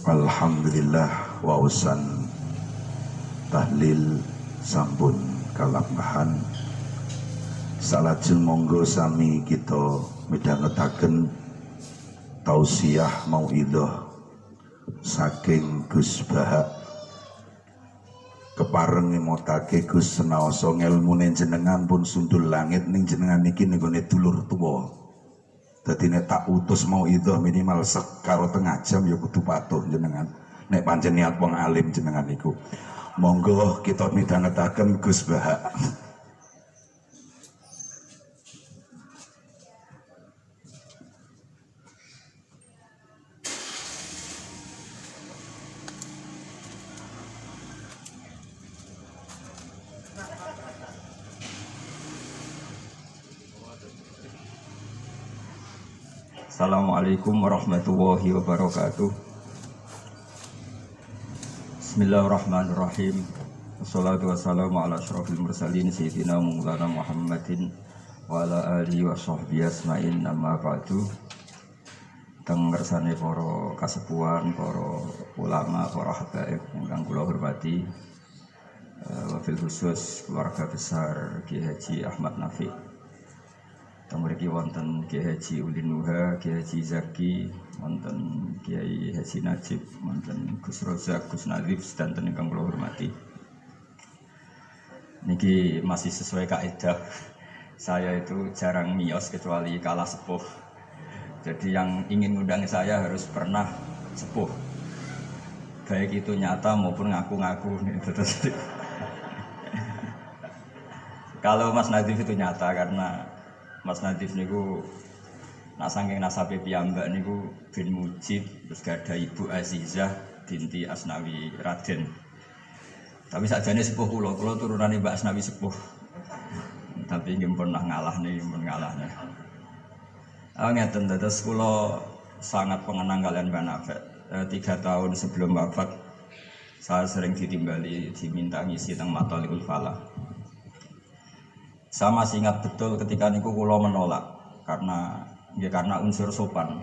Alhamdulillah wa usan tahlil sampun kalambahan salajeng monggo sami kita midhangetaken tausiah mauidhah saking Gus Bahak kepareng ngemotake Gus senaosa ngelmune jenengan pun sundul langit ning jenengan iki nenggone dulur tuwa. Dadi nek tak utus mauidhah minimal sekaro tengah jam ya kudu patuh jenengan. Nek pancen niat wong alim jenengan niku. Monggo kita midhangetaken Gus Bahak. Assalamualaikum warahmatullahi wabarakatuh. Bismillahirrahmanirrahim. Wassalatu wassalamu ala asyrafil mursalin sayyidina Maulana Muhammadin wa ala alihi wa sahbihi asma'in amma ba'du. Teng ngersane para kasepuhan, para ulama, para habaib ingkang kula hormati. Wabil khusus keluarga besar Kiai Haji Ahmad Nafi. Mriki wonten Kiai Haji Ulin Nuha, Kiai Haji Zaki, wonten Kiai Haji Najib, wonten Gus Rozak, Gus Nadif, sedanten ingkang kula hormati. Niki masih sesuai kaidah. Saya itu jarang miyos kecuali kalah sepuh. Jadi yang ingin ngundang saya harus pernah sepuh. Baik itu nyata maupun ngaku-ngaku. Kalau Mas Nadif itu nyata karena Mas Nadif niku nak saking nasabe piyambak niku bin Mujib, terus gak ada Ibu Azizah binti Asnawi Raden. Tapi sakjane sepuh kula turunane Mbak Asnawi sepuh. Tapi nggih pernah ngalah nih, pun ngalah nih. Ngeten dados kula sangat pengenang kalian Mbak Nafek. 3 tahun sebelum wafat saya sering ditimbali diminta ngisi teng Mathalikul Falah. Saya masih ingat betul ketika niku kula menolak karena unsur sopan.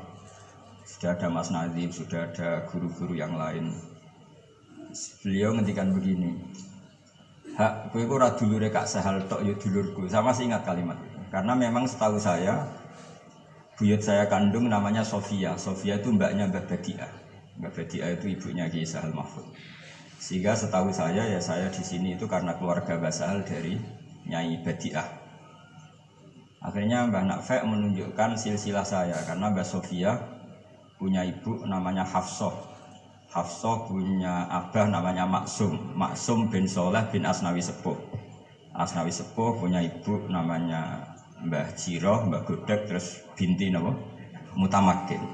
Sudah ada Mas Nadif, sudah ada guru-guru yang lain. Beliau ngendikan begini, "Hak, kowe ora dulure Kak Sahal tok ya dulurku." Saya masih ingat kalimat itu. Karena memang setahu saya buyut saya kandung namanya Sofia. Sofia itu mbaknya Mbak Badiah. Mbak Badiah itu ibunya Kiai Sahal Mahfud. Sehingga setahu saya ya saya di sini itu karena keluarga Mbak Sahal dari Nyai Badiah. Akhirnya Mbah Nafek menunjukkan silsilah saya karena Mbak Sofia punya ibu namanya Hafsah. Hafsah punya abah namanya Maksum. Maksum bin Soleh bin Asnawi Sepuh. Asnawi Sepuh punya ibu namanya Mbah Jiroh, Mbah Godek, terus binti napa? Mutamakin.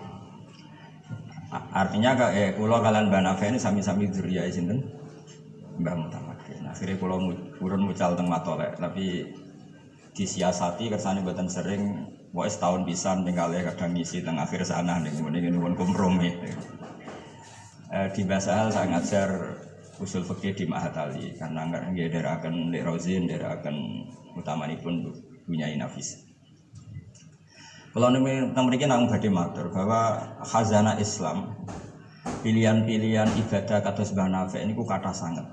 Artinya kula kalian Mbah Nafek ini sami-sami dzurriyyah sinten? Mbah Mutamakin. Akhirnya kalau urun mucal teng Matolek, tapi disiasati kersane mboten sering, wae setahun pisan tinggalnya kadang ngisi teng akhir sana ning pun kompromi. Di Basahal saya ngajar usul fikih di Mahat Ali karena nggih ndherekaken Lek Rozin, ndherekaken utamanipun Bunyai Nafis. Kalau mriki namung badhe matur bahwa khazanah Islam pilihan-pilihan ibadah kados Mbah Nafek niku kathah sanget.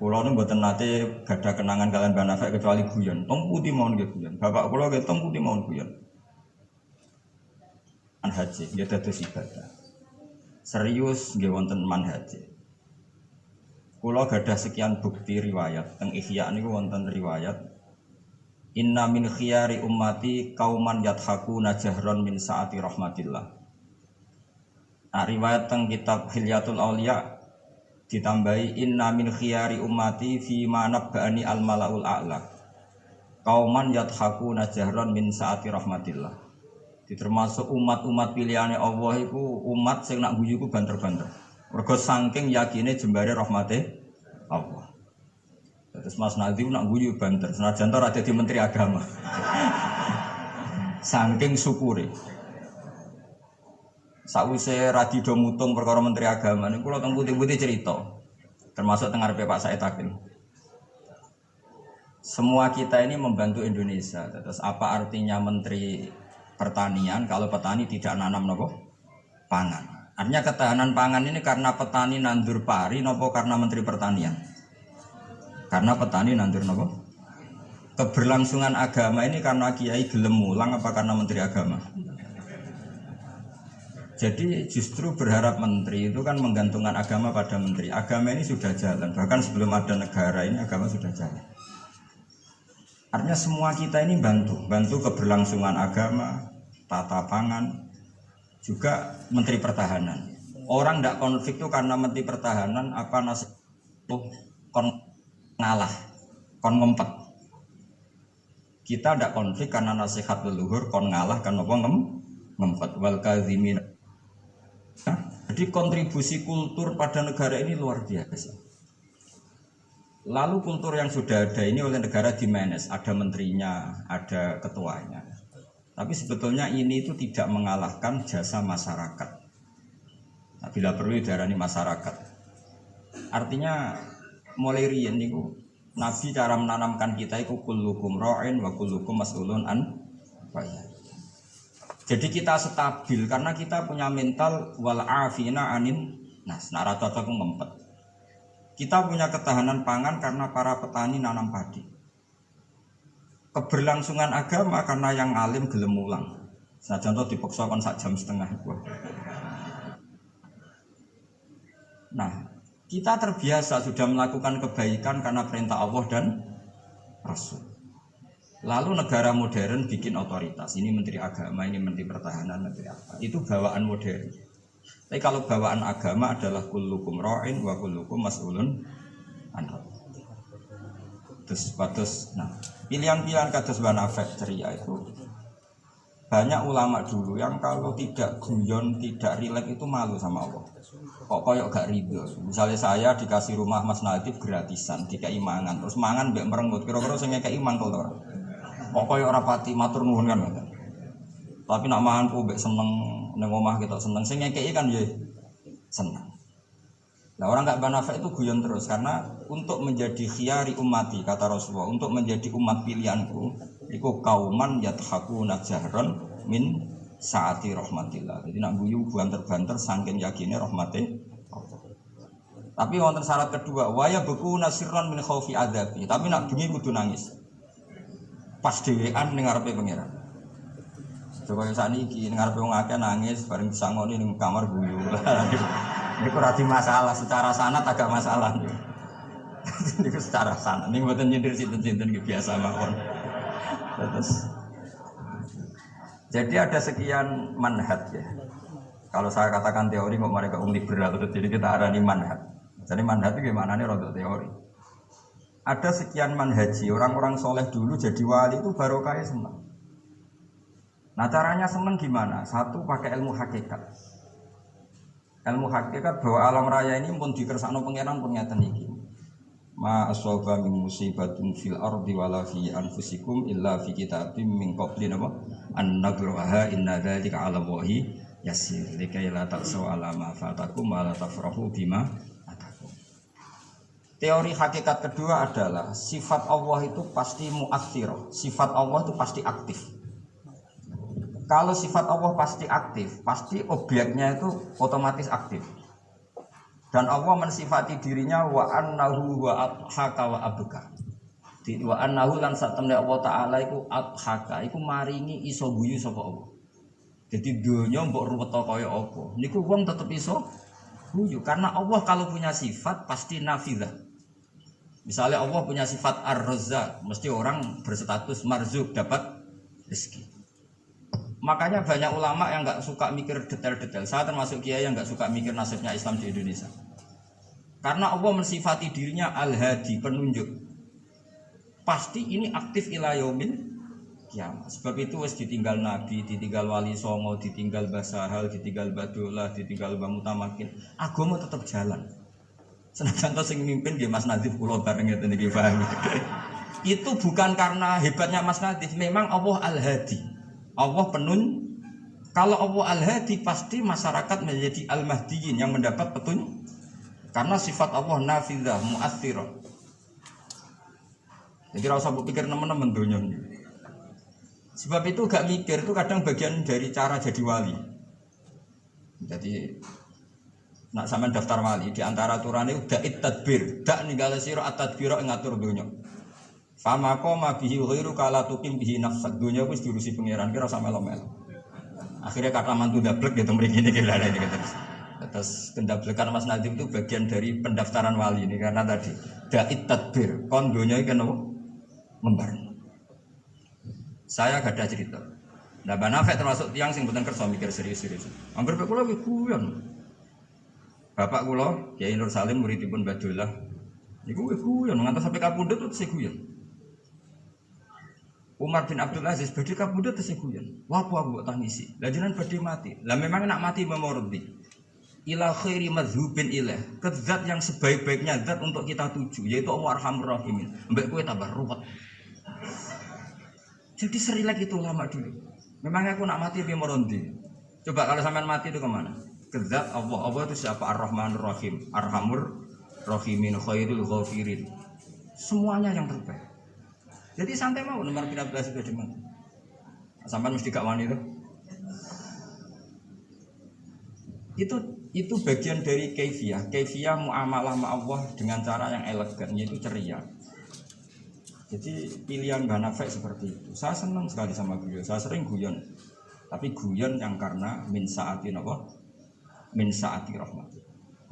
Kula nu mboten nate gadah kenangan kalian Mbah Nafek kecuali guyon. Tong putih mawon nggih guyon. Bapak kula nggih tong putih mawon guyon. Manhaji nggih dados ibadah. Serius nggih wonten manhaji. Kula gadah sekian bukti riwayat teng Ihya niku wonten riwayat Inna min khiyari ummati kauman yadhakuna jahron min saati rahmatillah. Nah, riwayat teng kitab Hilyatul Auliya ditambahi inna min khiyari ummati fi ma nabba'ani al malaul a'la kauman yadhakuna jahron min saati rahmatillah. Termasuk umat-umat pilihane Allah iku umat sing nak guyu iku banter-banter. Mergo saking yakine jembare rahmate Allah. Terus Mas Nadif nak guyu banter, senajan to ora dadi menteri agama. Saking syukure. Sakwise radido mutung perkara menteri agama niku kula teng putih-putih cerita. Termasuk teng ngarepe Pak Said Akil. Semua kita ini membantu Indonesia. Terus apa artinya menteri pertanian kalau petani tidak nanam nopo pangan? Artinya ketahanan pangan ini karena petani nandur pari nopo karena Menteri Pertanian? Karena petani nandur nopo? Keberlangsungan agama ini karena kiai gelem mulang apa karena Menteri Agama? Jadi justru berharap menteri itu kan menggantungkan agama pada menteri. Agama ini sudah jalan, bahkan sebelum ada negara ini agama sudah jalan. Artinya semua kita ini bantu keberlangsungan agama, tata pangan, juga menteri pertahanan. Orang tidak konflik itu karena menteri pertahanan apa nasib kon ngalah, kon ngempet. Kita tidak konflik karena nasihat leluhur kon ngalah kan apa ngempet wal kadzimin. Nah, jadi kontribusi kultur pada negara ini luar biasa. Lalu kultur yang sudah ada ini oleh negara dimanage, ada menterinya, ada ketuanya. Tapi sebetulnya ini itu tidak mengalahkan jasa masyarakat. Nah, bila perlu diarani masyarakat. Artinya mulai riyen niku Nabi cara menanamkan kita itu kullukum ra'in wa kullukum mas'ulun an ra'iyah. Jadi kita stabil karena kita punya mental wal afina anin nas nara cocok ngempet. Kita punya ketahanan pangan karena para petani nanam padi. Keberlangsungan agama karena yang alim gelem mulang. Nah, contoh dipaksa kon sak jam setengah. Nah, kita terbiasa sudah melakukan kebaikan karena perintah Allah dan Rasul. Lalu negara modern bikin otoritas. Ini menteri agama, ini menteri pertahanan, menteri apa. Itu bawaan modern. Tapi kalau bawaan agama adalah kullukum ra'in wa kullukum mas'ulun anhu. Terus, nah, pilihan-pilihan kados Banafek ceria itu banyak ulama dulu yang kalau tidak guyon, tidak rileks itu malu sama Allah. Kok koyok gak ridho. Misalnya saya dikasih rumah Mas Nadif gratisan, dikai mangan, terus mangan mbek merengut, kira-kira sing ngekeki mangkel to ora. Kok koyok ora pati matur nuwun kan. Tapi nak mangan ku mbek seneng ning omah kita seneng, sing ngekeki kan ya seneng. Nah, orang gak Banafek itu guyon terus karena untuk menjadi khiyari ummati kata Rasulullah, untuk menjadi umat pilihanku iku kauman yathakuna jahran min saati rahmatillah. Jadi nak guyu banter-banter saking yakine rahmate Allah. Tapi wonten syarat kedua, waya beku nasirran min khaufi adzabi. Tapi nak bengi kudu nangis. Pas dhewean ning ngarepe pangeran. Coba yang sakniki ning ngarepe wong akeh nangis bareng disangoni ning kamar guyu. Ini kurang masalah, secara sanad agak masalah. Ini secara sanad, ini buatan nyindir sinten-sinten biasa mawon. Terus, jadi ada sekian manhaj ya. Kalau saya katakan teori, kok mereka liberal, jadi kita arani manhaj. Jadi manhaj itu gimana nih rodok teori. Ada sekian manhaji, orang-orang soleh dulu jadi wali itu barokahnya senang. Nah caranya senang gimana? Satu pakai ilmu hakikat. Ilmu hakikat bahwa alam raya ini pun dikersakno pangeran pun ngeten iki. Ma asaba min musibatin fil ardi wala fi anfusikum illa fi kitabim min qabli an nabraha inna dzalika 'ala Allahi yasir. Likai la ta'saw 'ala ma fatakum wa la tafrahu bima atakum. Teori hakikat kedua adalah sifat Allah itu pasti mu'athirah. Sifat Allah itu pasti aktif. Kalau sifat Allah pasti aktif, pasti objeknya itu otomatis aktif. Dan Allah mensifati dirinya wa annahu wa adhaka wa abka. Wa annahu lan satemene Allah taala iku adhaka, iku maringi iso guyu sapa Allah. Jadi donya mbok ruwet kaya apa, niku wong tetep iso guyu karena Allah kalau punya sifat pasti nafidzah. Misalnya Allah punya sifat ar-razzaq, mesti orang berstatus marzuk dapat rezeki. Makanya banyak ulama yang nggak suka mikir detail-detail. Saya termasuk kiai yang nggak suka mikir nasibnya Islam di Indonesia. Karena Allah mensifati dirinya al-hadi, penunjuk. Pasti ini aktif ila yaumil kiamat. Sebab itu wis ditinggal Nabi, ditinggal Wali Songo, ditinggal Mbah Sahal, ditinggal Mbah Dolah, ditinggal Mbah Mutamakin. Agama tetap jalan. Senajan to sing mimpin nggih Mas Nadif kula bareng ngeten iki paham. Itu bukan karena hebatnya Mas Nadif, memang Allah al-hadi. Allah kalau Allah al-hadi pasti masyarakat menjadi al-mahdiyin yang mendapat petunjuk karena sifat Allah nafidzah mu'athirah. Jadi rasa berpikir teman-teman dunia. Sebab itu gak mikir itu kadang bagian dari cara jadi wali. Jadi nak sampean daftar wali di antara aturane da'it tadbir, dak ninggale sira at-tadbira ngatur donya. Fama qoma bihi ghairu kala tuqim bihi nafsak. Donya wis diurusi pangeran kira sak melo-melo. Akhirnya kata mantu dablek gitu mriki niki lha ini terus. Terus pendaftaran Mas Nadim itu bagian dari pendaftaran wali ini karena tadi da'it tadbir, kon donya iki kenapa membar. Saya gak ada cerita. Nah, Mbak Nafek termasuk tiang sing mboten kersa mikir serius-serius. Angger kok kula guyon. Bapak kula Kiai Nur Salim muridipun Badullah. Niku guyon ngantos sampai kapundhut terus guyon. Umar bin Abdul Aziz badhe kapundhut terus guyon. Wah aku kok tangisi. Lah jenengan badhe mati. Lah memang nak mati memordi. Ila khairi madzhubin ilah. Ke zat yang sebaik-baiknya zat untuk kita tuju yaitu Allah Arhamur Rahimin. Mbek kowe tambah ruwet. Jadi serilek itu lama dulu. Memangnya aku nak mati piye morondi? Coba kalau sampean mati itu kemana? Ke zat Allah. Allah itu siapa? Ar-Rahmanur Rahim, Arhamur Rahimin, Khairul Ghafirin. Semuanya yang terbaik. Jadi santai mau nomor bin Abdul Aziz di mana? Sampean mesti gak wani itu. Itu bagian dari kaifiyah muamalah sama Allah dengan cara yang elegan, yaitu ceria. Jadi pilihan Mbak Nafek seperti itu. Saya senang sekali sama beliau. Saya sering guyon. Tapi guyon yang karena min sa'ati apa? Min sa'ati rahmat.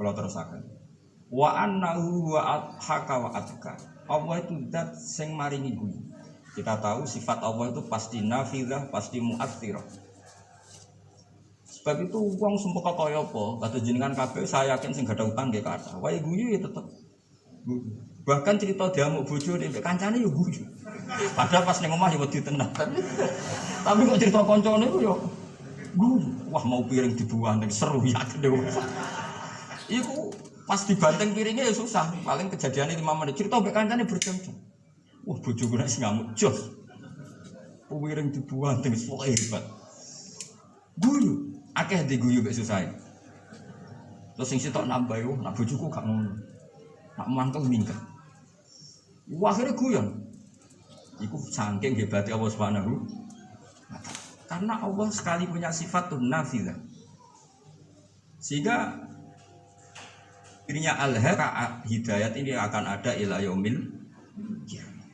Kalau terusakan. Wa annahu wa adhaka wa adka. Allah itu zat sing maringi guyu. Kita tahu sifat Allah itu pasti nafidah, pasti mu'athirah. Sebab itu wong sumpah kaya apa? Kata jenengan kabeh saya yakin sing gak ada utang nggih kathah. Wae guyu ya tetep guyu. Bahkan cerita dia mau bojo nek kancane yo guyu. Padahal pas ning omah yo wedi tenan. Tapi kok cerita kancane ku yo guyu. Wah mau piring dibuang ning seru yakin yo. Iku pas dibanteng piringnya ya susah. Paling kejadiannya 5 menit. Cerita mbek kancane berjam-jam. Wah bojoku nek sing ngamuk jos. Piring dibuang ning pokoke hebat. Guyu. Akeh diguyu mbek susah. Terus sing sitok nambah yo, nak bojoku gak ngono. Nak mangkel minggat. Wah akhirnya guyon. Iku saking hebatnya Allah Subhanahu. Karena Allah sekali punya sifat nafidah. Sehingga dirinya al-haq hidayat ini akan ada ila yaumil qiyamah.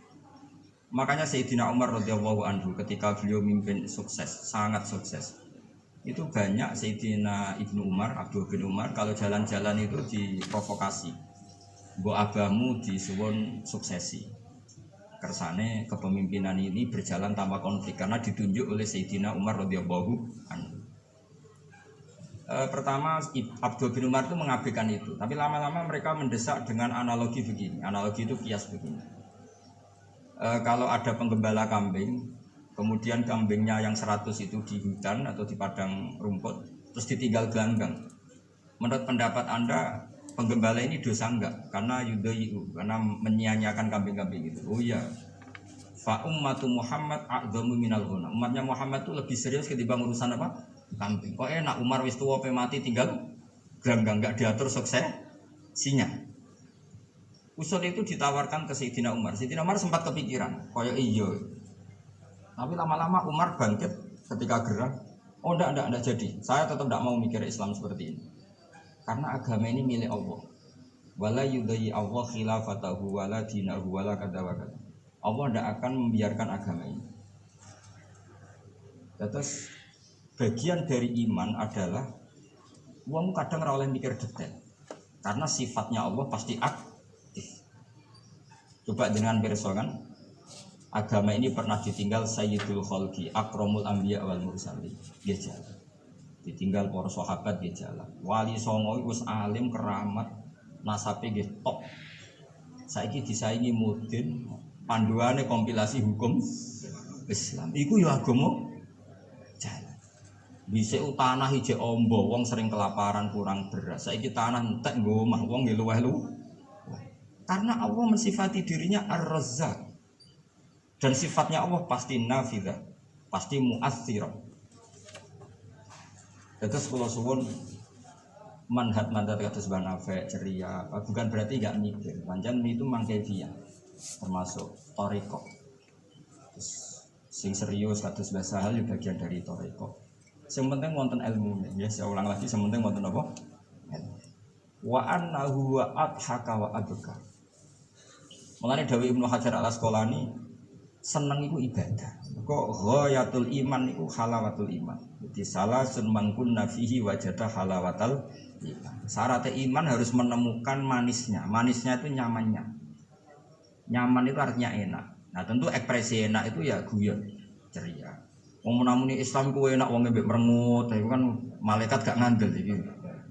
Makanya Sayyidina Umar radhiyallahu anhu ketika beliau mimpin sukses, sangat sukses. Itu banyak Sayyidina Ibnu Umar, Abdul bin Umar kalau jalan-jalan itu diprovokasi. Mbok abamu disuwun suksesi. Kersane kepemimpinan ini berjalan tanpa konflik karena ditunjuk oleh Sayyidina Umar radhiyallahu anhu. Pertama Abdul bin Umar itu mengabaikan itu, tapi lama-lama mereka mendesak dengan analogi begini. Analogi itu kias begini. Kalau ada penggembala kambing, kemudian kambingnya yang 100 itu di hutan atau di padang rumput, terus ditinggal gelanggang. Menurut pendapat Anda penggembala ini dosa enggak? Karena yudhayu, karena menyia-nyiakan kambing-kambing itu. Oh iya. Fa ummatu Muhammad a'dhamu minal ghunam. Umatnya Muhammad itu lebih serius ketimbang urusan apa? Kambing. Kok enak Umar wis tuwa pe mati tinggal gelanggang enggak diatur suksesinya. Usul itu ditawarkan ke Sayyidina Umar. Sayyidina Umar sempat kepikiran, kaya iya. Tapi lama-lama Umar bangkit ketika gerah. Oh enggak jadi. Saya tetap enggak mau mikir Islam seperti ini. Karena agama ini milik Allah. Wala yudai Allah khilafatahu wala dinahu wala kadawakad. Allah tidak akan membiarkan agama ini. Terus bagian dari iman adalah wong kadang ora oleh mikir detail. Karena sifatnya Allah pasti aktif. Coba dengan pirsa kan agama ini pernah ditinggal Sayyidul Khalqi, Akramul Anbiya wal Mursalin. Dia jalan. Ditinggal para sahabat dia jalan. Wali songo wis alim keramat, nasabe nggih top. Saiki disaingi mudin, panduane kompilasi hukum Islam. Iku ya agama jalan. Bisa tanah ijek ombo, wong sering kelaparan kurang beras. Saiki tanah entek nggo omah wong nggih luweh-luweh. Karena Allah mensifati dirinya Ar-Razzaq. Dan sifatnya Allah pasti nafidah, pasti mu'athirah. Terus kalau suwun manhat kados Mbah Nafek ceria, bukan berarti enggak mikir. Pancen itu mangke dia termasuk thariqah. Terus sing serius kados Mbah Sahal ya bagian dari thariqah. Sing penting wonten ilmu. Ya saya ulang lagi, sing penting wonten apa? Ilmu. wa annahu wa adhaka wa abka. Mulane dawuh Ibnu Hajar Al-Asqalani seneng iku ibadah. Kok ghayatul iman iku halawatul iman. Jadi salasun man kunna fihi wajada halawatal iman. Syarat iman harus menemukan manisnya. Manisnya itu nyamannya. Nyaman itu artinya enak. Nah, tentu ekspresi enak itu ya guyon, ceria. Wong menamuni Islam ku enak wong mbek merengut, itu kan malaikat gak ngandel iki.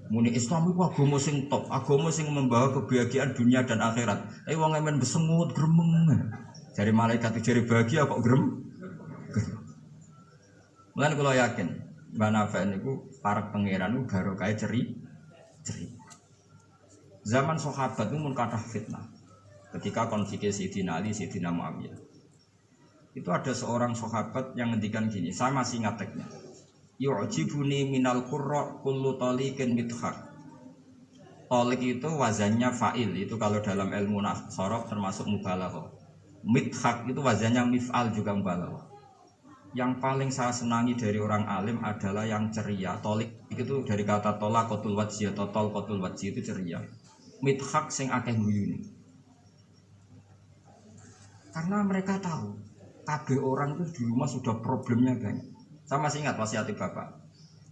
Muni Islam itu agama sing top, agama sing membawa kebahagiaan dunia dan akhirat. Wong men besengut gremeng. Jari malaikat itu jari bahagia kok grem. Mulane kula yakin Mbah Nafi niku para pangeran niku barokah ceri. Zaman sahabat itu mun kathah fitnah. Ketika konflik Sayyidina Ali, Sayyidina Muawiyah. Itu ada seorang sahabat yang ngendikan gini, saya masih ingat teksnya. Yu'jibuni minal qurra kullu taliqin mithaq. Talik itu wazannya fa'il, itu kalau dalam ilmu sorof termasuk mubalaghah. Mithaq itu wazannya mif'al juga mubalaghah. Yang paling saya senangi dari orang alim adalah yang ceria. Talik itu dari kata tolaqatul wajhi atau tolqatul wajhi itu ceria. Mithaq sing akeh guyune. Karena mereka tahu kabeh orang itu di rumah sudah problemnya banyak. Saya masih ingat wasiat bapak.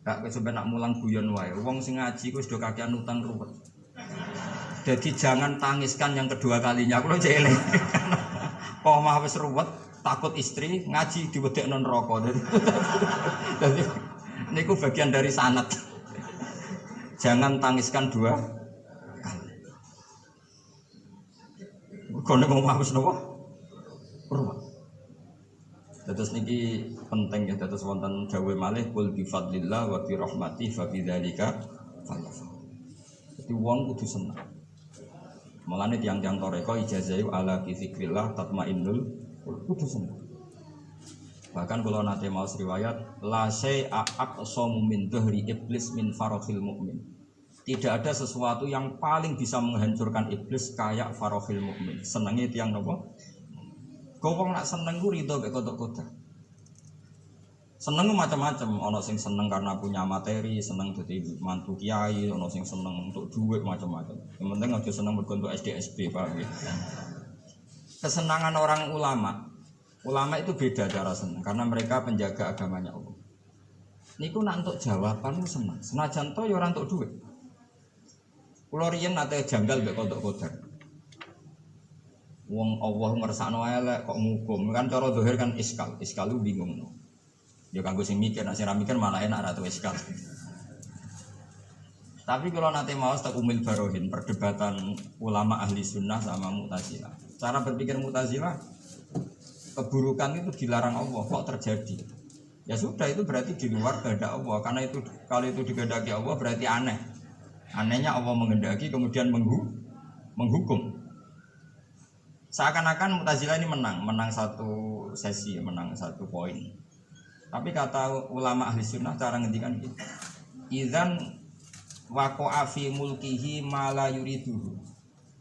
Gak sampai nak mulang guyon wae. Wong sing ngaji ku sudah kakean utang ruwet. Jadi jangan tangiskan yang kedua kalinya. Kulo jelek. Kok mah wis ruwet, takut istri ngaji diwedekno neraka. Jadi niku bagian dari sanad. Jangan tangiskan dua kali. Kono mau wis napa? Ruwet. Terus niki penting ya, terus wonten dawuh malih qul bi fadlillah wa bi rahmati fa bidzalika falyafrah. Jadi wong kudu seneng. Mulane tiyang-tiyang toreko ijazahu ala bi zikrillah tatmainnul kudu seneng. Bahkan kalau nate mau riwayat la syai'a aqsamu min dhahri iblis min farahil mukmin. Tidak ada sesuatu yang paling bisa menghancurkan iblis kayak farahil mukmin. Senenge tiyang napa? Wong nak seneng ku rido mek kodok-kodok. Seneng macam-macam, ana sing seneng karena punya materi, seneng dadi mantu kiai, ana sing seneng untuk duit macam-macam. Yang penting aja seneng mergo untuk SDSB, Pak. Kesenangan orang ulama itu beda cara seneng karena mereka penjaga agamanya Allah. Niku nak untuk jawaban seneng. Senajan to ya ora untuk duit. Kula riyen nate janggal mek kodok-kodok. Wong Allah ngersakno elek kok ngukum kan cara zahir kan iskal lu bingung. Ya kanggo sing mikir, nek sing ra mikir malah enak ra tuh iskal. Tapi kalau nanti mau tak umil barohin perdebatan ulama ahli sunnah sama Mu'tazilah. Cara berpikir Mu'tazilah keburukan itu dilarang Allah kok terjadi. Ya sudah itu berarti di luar kehendak Allah karena itu kalau itu dikehendaki Allah berarti aneh. Anehnya Allah menghendaki kemudian menghukum. Seakan-akan Mu'tazilah ini menang satu sesi, menang satu poin. Tapi kata ulama ahli sunnah cara ngendikan gitu. Idzan waqa'a fi mulkihi ma la yuriduhu.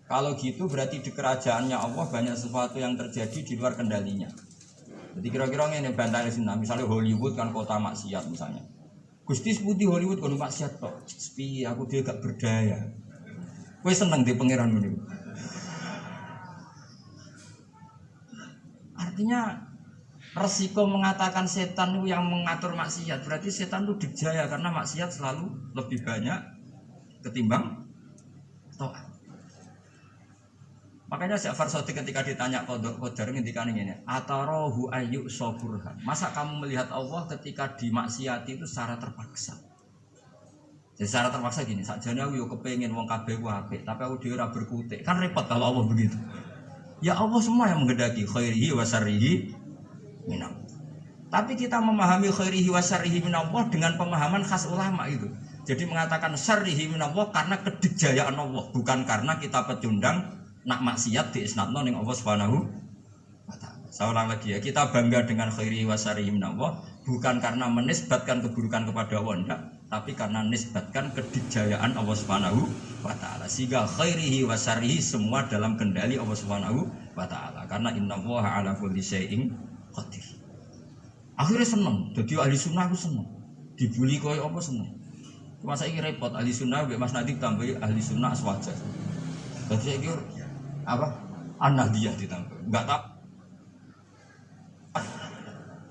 Kalau gitu berarti di kerajaannya Allah banyak sesuatu yang terjadi di luar kendalinya. Jadi kira-kira ngene bantah sunnah, misalnya Hollywood kan kota maksiat misalnya. Gusti seputi Hollywood kono maksiat tok. Sepi aku dia gak berdaya. Kowe seneng di pangeran ngono. Artinya resiko mengatakan setan itu yang mengatur maksiat berarti setan itu dijaya karena maksiat selalu lebih banyak ketimbang taat. Makanya Ja'far Shadiq ketika ditanya Qadar ngendikan ngene, "Atarahu ayyu saburhan." Masa kamu melihat Allah ketika dimaksiati itu secara terpaksa? Jadi secara terpaksa gini, sakjane aku yo kepengin wong kabeh ku apik, tapi aku dhewe ora berkutik. Kan repot kalau Allah begitu. Ya Allah semua yang menghendaki khairihi wa syarrihi minallah. Tapi kita memahami khairihi wa syarrihi minallah dengan pemahaman khas ulama itu. Jadi mengatakan syarrihi minallah karena kedikjayaan Allah, bukan karena kita pecundang nak maksiat diisnadno ning Allah Subhanahu wa taala. Saya ulang lagi ya, kita bangga dengan khairihi wa syarrihi minallah bukan karena menisbatkan keburukan kepada Allah enggak, tapi karena nisbatkan kedikjayaan Allah Subhanahu wa taala. Sehingga khairihi wa syarrihi semua dalam kendali Allah Subhanahu wa taala. Karena innallaha ala kulli syai'in qadir. Akhirnya seneng, jadi ahli sunnah aku seneng. Dibuli koyo apa seneng. Masa ini repot ahli sunnah Mbak Mas Nadib tambah ahli sunnah aswaja. Jadi saya kira apa? An-Nahdiyah ditambah. Enggak tak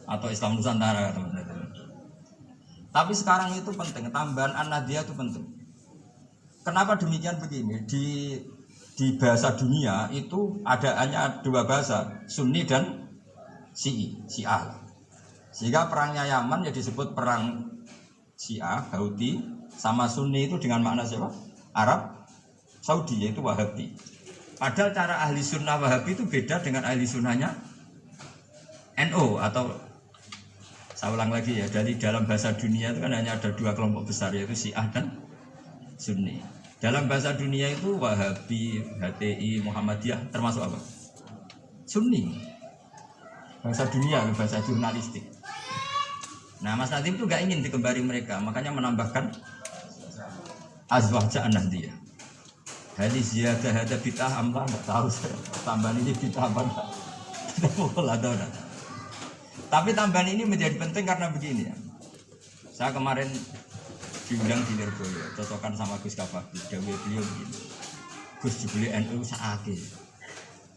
atau Islam Nusantara teman-teman. Tapi sekarang itu penting, tambahan An-Nahdiyah itu penting. Kenapa demikian begini? Di bahasa dunia itu hanya dua bahasa, Sunni dan Syiah. Sehingga perangnya Yaman ya disebut perang Syiah, Houthi, sama Sunni itu dengan makna siapa? Arab Saudi, yaitu Wahabi. Padahal cara ahli sunnah Wahabi itu beda dengan ahli sunnahnya NO atau saya ulang lagi ya, dari dalam bahasa dunia itu kan hanya ada dua kelompok besar, yaitu Syiah dan Sunni. Dalam bahasa dunia itu Wahabi, HTI, Muhammadiyah termasuk apa? Sunni. Bahasa dunia, bahasa jurnalistik. Nah, Mas Nadim itu gak ingin dikembari mereka, makanya menambahkan azwaj an-Nahdiyah. Hadis ziyadah ada bid'ah amlah, enggak tahu saya. Tambahan ini bid'ah apa enggak? Kita mau tahu. Tapi tambahan ini menjadi penting karena begini ya. Saya kemarin diundang di Lirboyo, cocokan sama Gus Kafabi, dawuh beliau begini. Gus jebule NU sakake.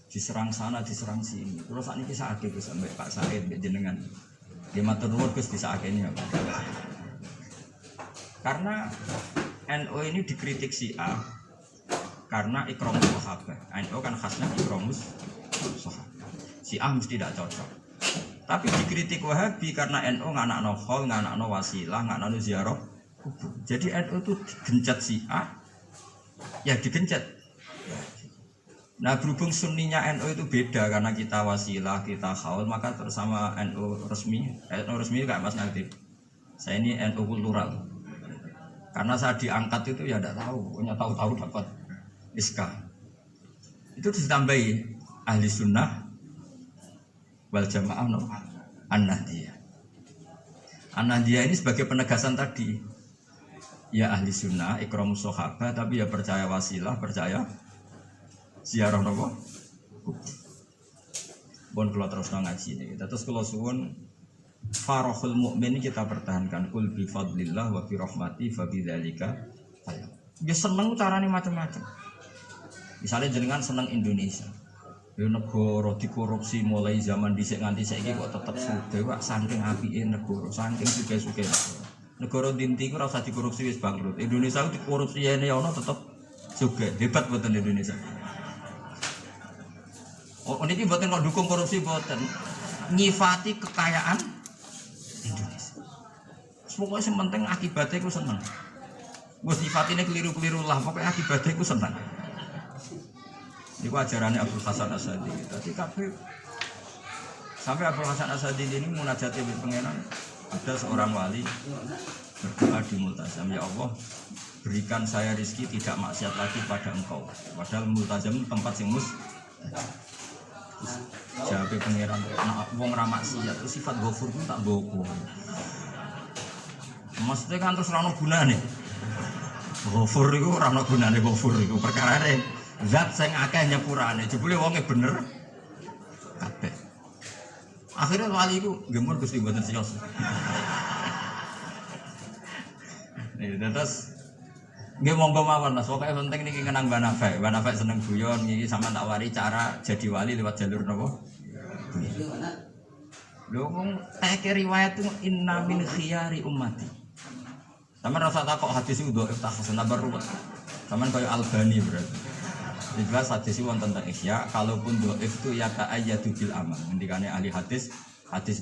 Diserang sana, diserang sini. Terus saat ini sakake Gus sampai Pak Said mbek jenengan. Dia matur nuwun Gus disakene apa? Karena NU ini dikritik Syiah karena ikramus sahabat. NU kan khasnya ikramus sahabat. Syiah mesti tidak cocok. Tapi dikritik Wahabi karena NU nganakno khol, nganakno wasilah, nganakno ziarah kubur. Jadi NU itu digencet Syiah, ya digencet. Nah berhubung sunninya NU itu beda karena kita wasilah, kita khol, maka terus sama NU resmi kayak Mas Nadib. Saya ini NU kultural. Karena saya diangkat itu ya tidak tahu, hanya tahu-tahu dapat SK. Itu ditambahi ahli sunnah wal jamaah no An-Nahdiyah. An-Nahdiyah ini sebagai penegasan tadi. Ya ahli sunnah, ikramus sahabat, tapi ya percaya wasilah, percaya ziarah nopo. Bon kalau terus ngaji ini. Terus kalau suwun farahul mukmin kita pertahankan kul bi fadlillah wa bi rahmati fa bidzalika. Dia seneng carane macam-macam. Misalnya jenengan seneng Indonesia. Ya negara dikorupsi mulai zaman dhisik nganti saiki kok tetep sugih wae saking apike negara, saking sugih-sugih. Negara dinti ku ora usah dikorupsi wis bangkrut. Indonesia ku dikorupsi ene ana tetep sugih. Hebat mboten Indonesia. Oh, niki mboten kok dukung korupsi mboten. Nyifati kekayaan Indonesia. Pokoknya yang penting akibatnya ku seneng. Wes nyifatine keliru-keliru lah, pokoknya akibatnya ku seneng. Itu ajarannya Abdul Hasan Asadi. Tadi kabeh sampai Abdul Hasan Asadi ini munajat bil pengenan. Ada seorang wali berdoa di multazam, ya Allah berikan saya rezeki tidak maksiat lagi pada engkau. Padahal multazam itu tempat sing jawab pengenan, nak wong ra maksiat itu sifat ghafur itu tak boko. Maksudnya kan terus ora ono gunane. Ghafur iku ora ono gunane ghafur iku perkarane zat sing akeh nyepurane, jebule wonge bener kabeh. Akhirnya wali iku gemur Gusti mboten siyos. Terus nggih monggo mawon Mas, pokoke penting niki kenang Mbah Nafek. Mbah Nafek seneng guyon niki sampean tak wari cara jadi wali lewat jalur napa? Lho wong teke riwayat itu inna min khiyari ummati. Sampeyan rasa takok hadis itu dhaif ta hasan abar ruwet. Sampeyan kaya Albani berarti. Jelas hadis itu wonten teng Ihya, kalaupun dhaif itu ya ta'ayyadu bil amal. Ngendikane ahli hadis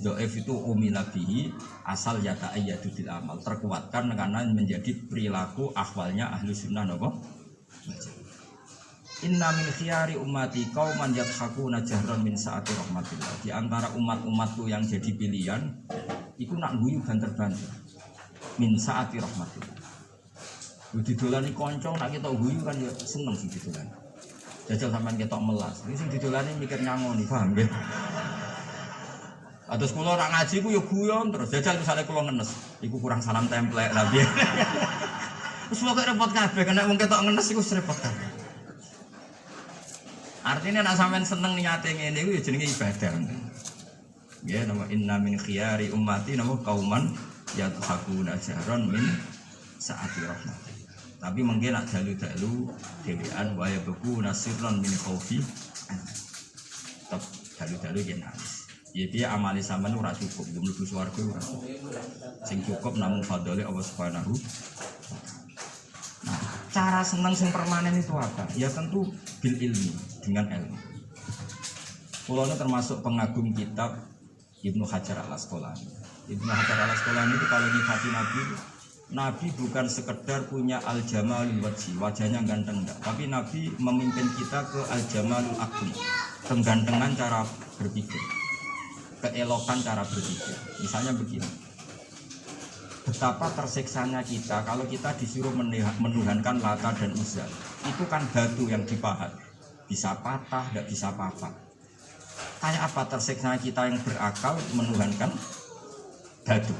dhaif itu umila bihi asal ya ta'ayyadu bil amal. Terkuatkan karena menjadi perilaku akhwalnya ahli sunnah napa? Inna min khiyari ummati qauman yadhakuna jahran min saati rahmatillah. Di antara umat-umatku yang jadi pilihan iku nak guyu banter-banter min saati rahmatillah. Didolani kanca nak kita guyu kan ya seneng sih didolani. Jajal sampean ketok melas. Iki sing didolani mikir ngangoni, paham nggih? Atus kula ora ngaji ku ya guyon terus. Jajal misale kula ngenes, iku kurang salam templek lah piye. Wis pokoke repot kabeh, kena wong ketok ngenes iku repot kabeh. Artinya nek sampean seneng niate ngene iku ya jenenge ibadah. Ya nama inna min khiyari ummati nama kauman yadhakuna jahran min saati rahmat. Tapi mungkin nak dalu-dalu dewean waya beku nasirron min khaufi. Tetap dalu-dalu yen nangis. Ya piye amale sampean ora cukup, mlebu swarga ora cukup. Sing cukup namung fadhole Allah Subhanahu. Nah, cara senang sing permanen itu apa? Ya tentu bil ilmi, dengan ilmu. Kulo termasuk pengagum kitab Ibnu Hajar Al-Asqalani. Ibnu Hajar Al-Asqalani itu kalau nyifati Nabi itu, Nabi bukan sekedar punya al-jamalul wajhi, wajahnya ganteng enggak, tapi Nabi memimpin kita ke al-jamalul aqli, kegantengan cara berpikir, keelokan cara berpikir. Misalnya begini, betapa tersiksanya kita kalau kita disuruh menuhankan Lata dan Uzza. Itu kan batu yang dipahat, bisa patah, tidak bisa apa-apa. Kayak apa tersiksanya kita yang berakal menuhankan batu.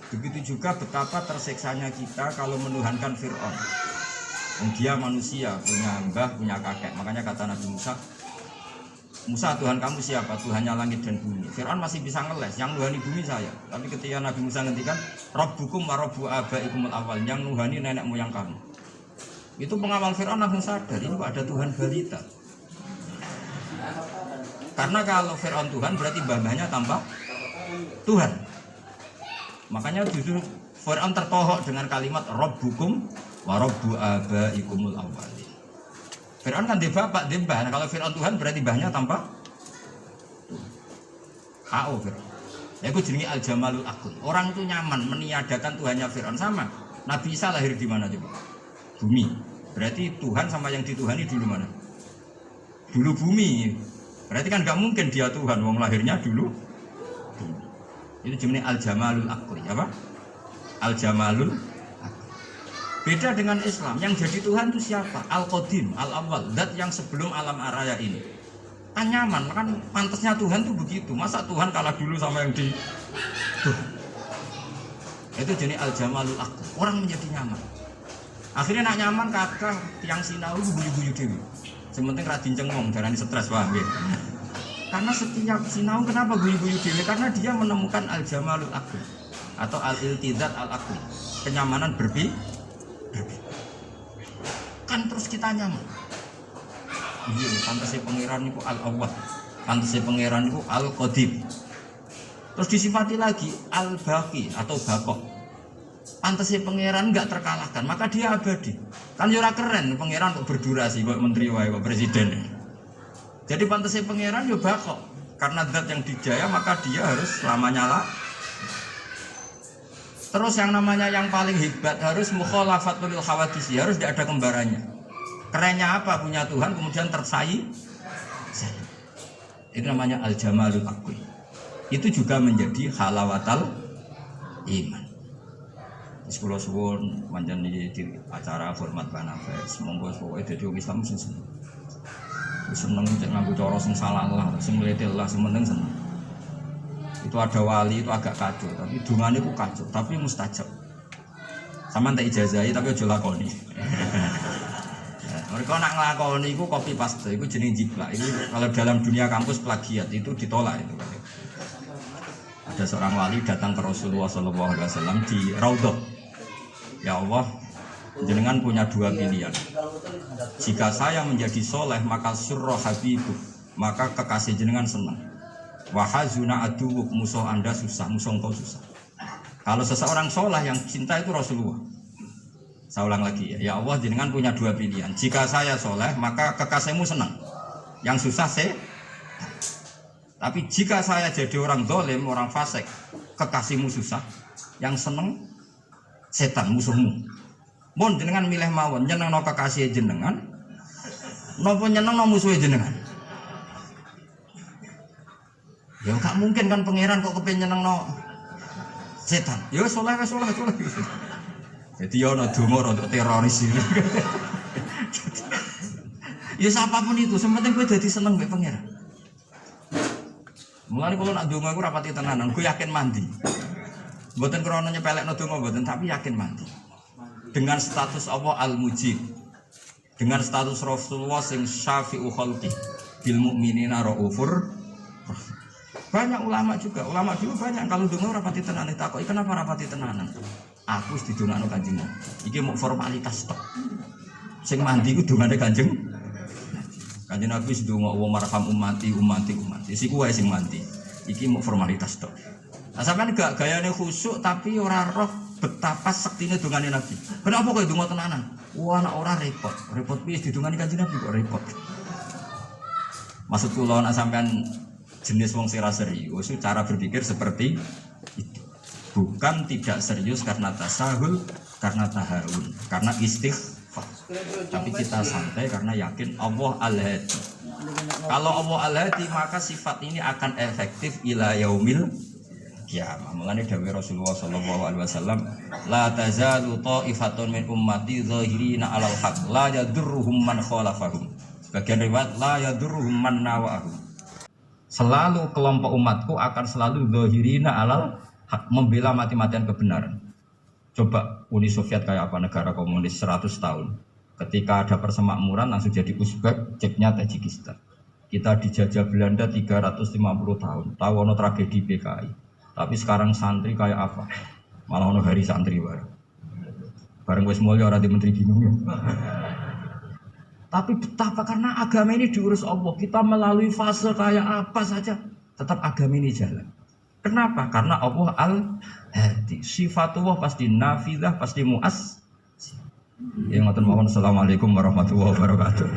Begitu juga betapa tersiksanya kita kalau menuhankan Fir'aun. Dia manusia, punya mbah, punya kakek. Makanya kata Nabi Musa, Musa, Tuhan kamu siapa? Tuhannya langit dan bumi. Fir'aun masih bisa ngeles, yang nuhani bumi saya. Tapi ketika Nabi Musa ngendikan, Rabbukum wa Rabbu abaikumul awal, yang nuhani nenek moyang kamu. Itu pengawal Fir'aun langsung sadar, ini kok ada Tuhan balita. Karena kalau Fir'aun Tuhan, berarti mbah-mbahnya tambah Tuhan. Makanya justru Fir'aun tertohok dengan kalimat Rabbukum wa Rabbu abaikumul awal. Fir'aun kan dia bapak, dia mbah. Nah, kalau Fir'aun Tuhan berarti mbahnya tanpa KO Fir'aun. Ya itu jenenge al-jamalul aql. Orang itu nyaman meniadakan Tuhannya Fir'aun. Sama Nabi Isa lahir di mana coba? Bumi. Berarti Tuhan sama yang dituhani dulu mana? Dulu bumi. Berarti kan nggak mungkin dia Tuhan. Wong lahirnya dulu bumi. Itu jenenge al-jamalul aql. Apa? Al-jamalul aql. Beda dengan Islam, yang jadi Tuhan itu siapa? Al-Qadim, Al-Awwal, zat yang sebelum alam raya ini. Kan nyaman, kan pantasnya Tuhan itu begitu. Masa Tuhan kalah dulu sama yang di Tuhan? Itu jenis al-jamalul aql. Orang menjadi nyaman. Akhirnya nak nyaman kakak tiang sinau guyu-guyu dewi. Sementing radin cengong, darani stres paham ya. Karena setiap sinau kenapa guyu-guyu dewi? Karena dia menemukan al-jamalul aql atau al-iltizat al-aql, kenyamanan berpikir. Kan terus kita nyaman. Iya, pantasnya pangeran itu al-awwal, pantasnya pangeran itu al-qadim. Terus disifati lagi al-baqi atau baqo. Pantasnya pangeran enggak terkalahkan, maka dia abadi. Kan ora keren pangeran kok berdurasi, kok menteri wae, kok presiden. Jadi pantasnya pangeran yo baqo. Karena zat yang dijaya maka dia harus selamanya lah. Terus yang namanya yang paling hebat harus mukhalafatul khawadisi, harus tidak ada kembarannya. Kerennya apa punya Tuhan kemudian tersaing? Itu namanya al-jamalul aqli. Itu juga menjadi halawatal iman. Sekolah suwun manjan di acara hormat banafes, monggo pokoke dadi wong Islam sing seneng. Seneng cek nganggo cara sing salah lah, sing mletel lah, sing penting seneng. Itu ada wali itu agak kacau, tapi dungane itu kacau, tapi mustajab. Sama tak ijazahi tapi aja lakoni. Mereka nak ngelakoni itu copy paste, itu jenis jiplak. Itu kalau dalam dunia kampus plagiat itu ditolak itu. Ada seorang wali datang ke Rasulullah SAW di Raudhah. Ya Allah, jenengan punya dua pilihan. Jika saya menjadi soleh maka surroh habibu, maka kekasih jenengan senang. Wahazuna aduwuk, musuh anda susah, musuh engkau susah. Kalau seseorang soleh yang cinta itu Rasulullah. Saya ulang lagi ya Allah, jenengan punya dua pilihan. Jika saya soleh maka kekasihmu senang, yang susah saya. Tapi jika saya jadi orang dolim, orang fasik, kekasihmu susah, yang senang setan, musuhmu. Mohon jenengan milih mawon, nyeneng no kekasih jenengan, nopo nyeneng no musuh jenengan. Ya gak mungkin kan pangeran kok kepengen nyenengno setan. Ya soleh. Jadi ya ana donga untuk teroris ini. Ya siapapun itu, sementing kowe dadi seneng mbek pangeran. Mulane kalau nak donga iku rapati tenanan, gue yakin mandi. Mboten krana nyepelekno donga mboten, tapi yakin mandi. Dengan status Allah al-mujib. Dengan status Rasulullah sing syafi'u khalqi bil mukminina raufur. Banyak ulama juga, ulama dulu banyak kalau dengar rapati tenanan takoki kenapa rapati tenanan. Aku wis didongakno Kanjeng Nabi. Iki mau formalitas tok. Sing mandi ku dongane Kanjeng. Kanjeng Nabi wis ndonga wa marham ummati. Siku wae sing mandi. Iki mau formalitas tok. Nah, sampean gak gayane khusyuk tapi ora roh betapa sektine dongane Nabi. Kenapa kok ndonga tenanan? Wah, nek ora repot. Repot piye didongani Kanjeng Nabi kok repot. Maksud kula nek sampean jenis wong sira serius, cara berpikir seperti itu. Bukan tidak serius karena tasahul, karena tahawun, karena istighfar. Tapi kita santai karena yakin Allah Al-Hadi. Kalau Allah Al-Hadi maka sifat ini akan efektif ila yaumil kiamah. Mulane dawuh Rasulullah sallallahu alaihi wasallam, la tazalu ta'ifatun min ummati zahirina 'alal haqq la yadurruhum man khalafahum. Sebagian riwayat la yadurruhum man nawa'ahum. Selalu kelompok umatku akan selalu zahirina 'alal hak, membela mati-matian kebenaran. Coba Uni Soviet kayak apa, negara komunis 100 tahun. Ketika ada persemakmuran langsung jadi Uzbek, ceknya Tajikistan. Kita dijajah Belanda 350 tahun. Tahu ono tragedi PKI. Tapi sekarang santri kayak apa? Malah ono hari santri baru. Bareng wis mulya ora di menteri bingung ya. Tapi betapa karena agama ini diurus Allah. Kita melalui fase kayak apa saja tetap agama ini jalan. Kenapa? Karena Allah Al-Hadi. Sifatullah pasti nafidah, pasti muas. Ya ngoten mawon. Assalamualaikum warahmatullahi wabarakatuh.